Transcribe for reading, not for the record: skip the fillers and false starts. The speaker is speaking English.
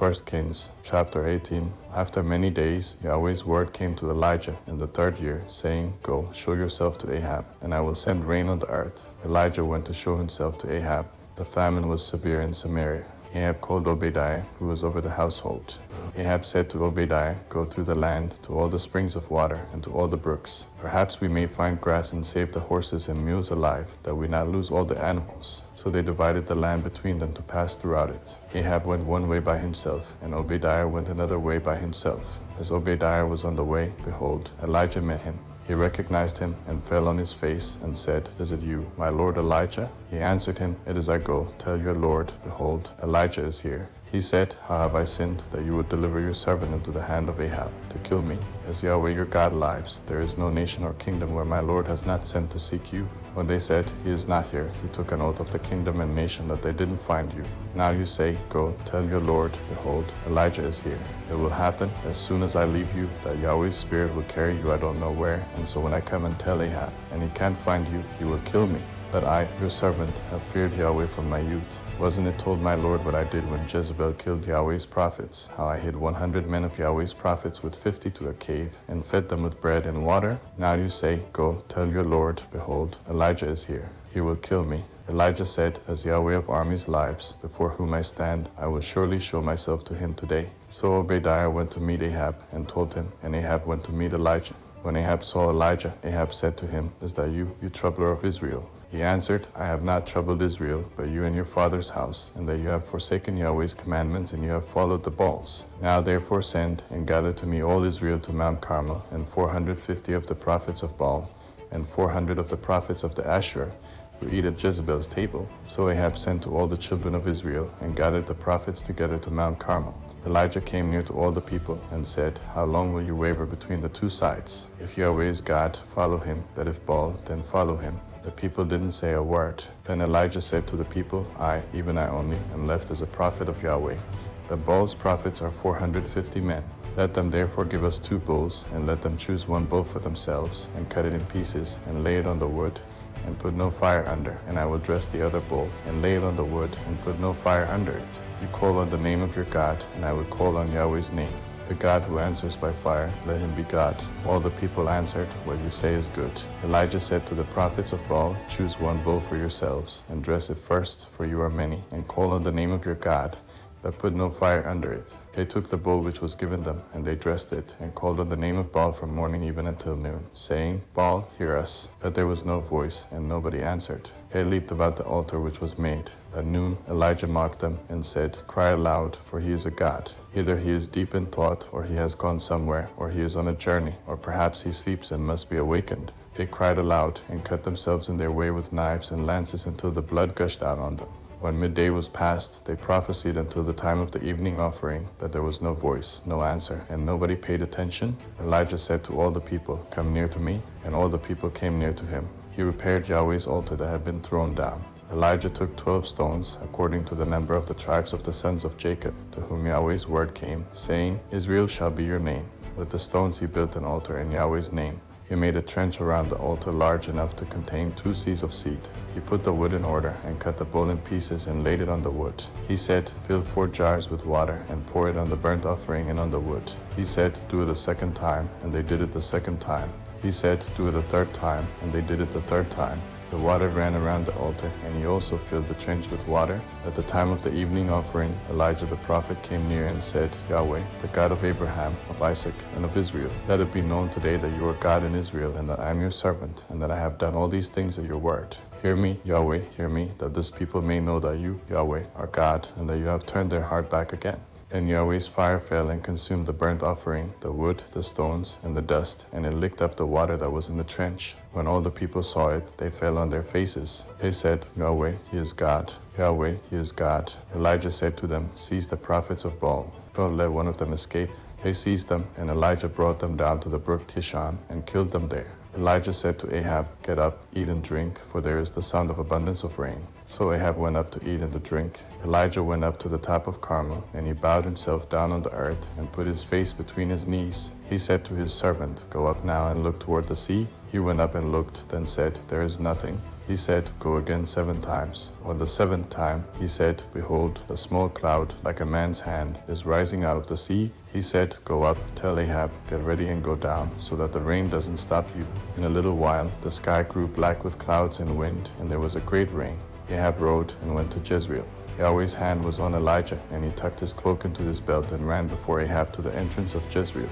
1 Kings chapter 18. After many days, Yahweh's word came to Elijah in the 3rd year, saying, Go, show yourself to Ahab, and I will send rain on the earth. Elijah went to show himself to Ahab. The famine was severe in Samaria. Ahab called Obadiah, who was over the household. Ahab said to Obadiah, Go through the land to all the springs of water and to all the brooks. Perhaps we may find grass and save the horses and mules alive, that we not lose all the animals. So they divided the land between them to pass throughout it. Ahab went one way by himself, and Obadiah went another way by himself. As Obadiah was on the way, behold, Elijah met him. He recognized him and fell on his face and said, Is it you, my lord Elijah? He answered him, It is I. Go, tell your lord, behold, Elijah is here. He said, How have I sinned, that you would deliver your servant into the hand of Ahab, to kill me? As Yahweh your God lives, there is no nation or kingdom where my lord has not sent to seek you. When they said, He is not here, he took an oath of the kingdom and nation that they didn't find you. Now you say, Go, tell your lord, behold, Elijah is here. It will happen, as soon as I leave you, that Yahweh's spirit will carry you I don't know where, and so when I come and tell Ahab, and he can't find you, he will kill me. But I, your servant, have feared Yahweh from my youth. Wasn't it told my Lord what I did when Jezebel killed Yahweh's prophets, how I hid 100 men of Yahweh's prophets with 50 to a cave, and fed them with bread and water? Now you say, Go, tell your Lord, behold, Elijah is here. He will kill me. Elijah said, As Yahweh of armies lives, before whom I stand, I will surely show myself to him today. So Obadiah went to meet Ahab, and told him, and Ahab went to meet Elijah. When Ahab saw Elijah, Ahab said to him, Is that you troubler of Israel? He answered, I have not troubled Israel, but you and your father's house, and that you have forsaken Yahweh's commandments, and you have followed the Baals. Now therefore send, and gather to me all Israel to Mount Carmel, and 450 of the prophets of Baal, and 400 of the prophets of the Asherah, who eat at Jezebel's table. So Ahab sent to all the children of Israel, and gathered the prophets together to Mount Carmel. Elijah came near to all the people, and said, How long will you waver between the two sides? If Yahweh is God, follow him, but if Baal, then follow him. The people didn't say a word. Then Elijah said to the people, I, even I only, am left as a prophet of Yahweh. The Baal's prophets are 450 men. Let them therefore give us 2 bulls, and let them choose 1 bull for themselves, and cut it in pieces, and lay it on the wood, and put no fire under. And I will dress the other bull, and lay it on the wood, and put no fire under it. You call on the name of your God, and I will call on Yahweh's name. The God who answers by fire, let him be God. All the people answered, What you say is good. Elijah said to the prophets of Baal, Choose 1 bull for yourselves, and dress it first, for you are many, and call on the name of your God, but put no fire under it. They took the bull which was given them, and they dressed it, and called on the name of Baal from morning even until noon, saying, Baal, hear us. But there was no voice, and nobody answered. They leaped about the altar which was made. At noon Elijah mocked them, and said, Cry aloud, for he is a god. Either he is deep in thought, or he has gone somewhere, or he is on a journey, or perhaps he sleeps and must be awakened. They cried aloud, and cut themselves in their way with knives and lances until the blood gushed out on them. When midday was past, they prophesied until the time of the evening offering, but there was no voice, no answer, and nobody paid attention. Elijah said to all the people, Come near to me, and all the people came near to him. He repaired Yahweh's altar that had been thrown down. Elijah took 12 stones, according to the number of the tribes of the sons of Jacob, to whom Yahweh's word came, saying, Israel shall be your name. With the stones he built an altar in Yahweh's name. He made a trench around the altar large enough to contain 2 seahs of seed. He put the wood in order, and cut the bull in pieces, and laid it on the wood. He said, Fill 4 jars with water, and pour it on the burnt offering and on the wood. He said, Do it a 2nd time, and they did it the 2nd time. He said, Do it a 3rd time, and they did it the 3rd time. The water ran around the altar, and he also filled the trench with water. At the time of the evening offering, Elijah the prophet came near and said, Yahweh, the God of Abraham, of Isaac, and of Israel, let it be known today that you are God in Israel, and that I am your servant, and that I have done all these things at your word. Hear me, Yahweh, hear me, that this people may know that you, Yahweh, are God, and that you have turned their heart back again. And Yahweh's fire fell and consumed the burnt offering, the wood, the stones, and the dust, and it licked up the water that was in the trench. When all the people saw it, they fell on their faces. They said, Yahweh, he is God. Yahweh, he is God. Elijah said to them, Seize the prophets of Baal. Don't let one of them escape. They seized them, and Elijah brought them down to the brook Kishon, and killed them there. Elijah said to Ahab, Get up, eat and drink, for there is the sound of abundance of rain. So Ahab went up to eat and to drink. Elijah went up to the top of Carmel, and he bowed himself down on the earth, and put his face between his knees. He said to his servant, Go up now and look toward the sea. He went up and looked, then said, There is nothing. he said, Go again 7 times. On the 7th time, he said, Behold, a small cloud, like a man's hand, is rising out of the sea. He said, Go up, tell Ahab, get ready and go down, so that the rain doesn't stop you. In a little while, the sky grew black with clouds and wind, and there was a great rain. Ahab rode and went to Jezreel. Yahweh's hand was on Elijah, and he tucked his cloak into his belt and ran before Ahab to the entrance of Jezreel.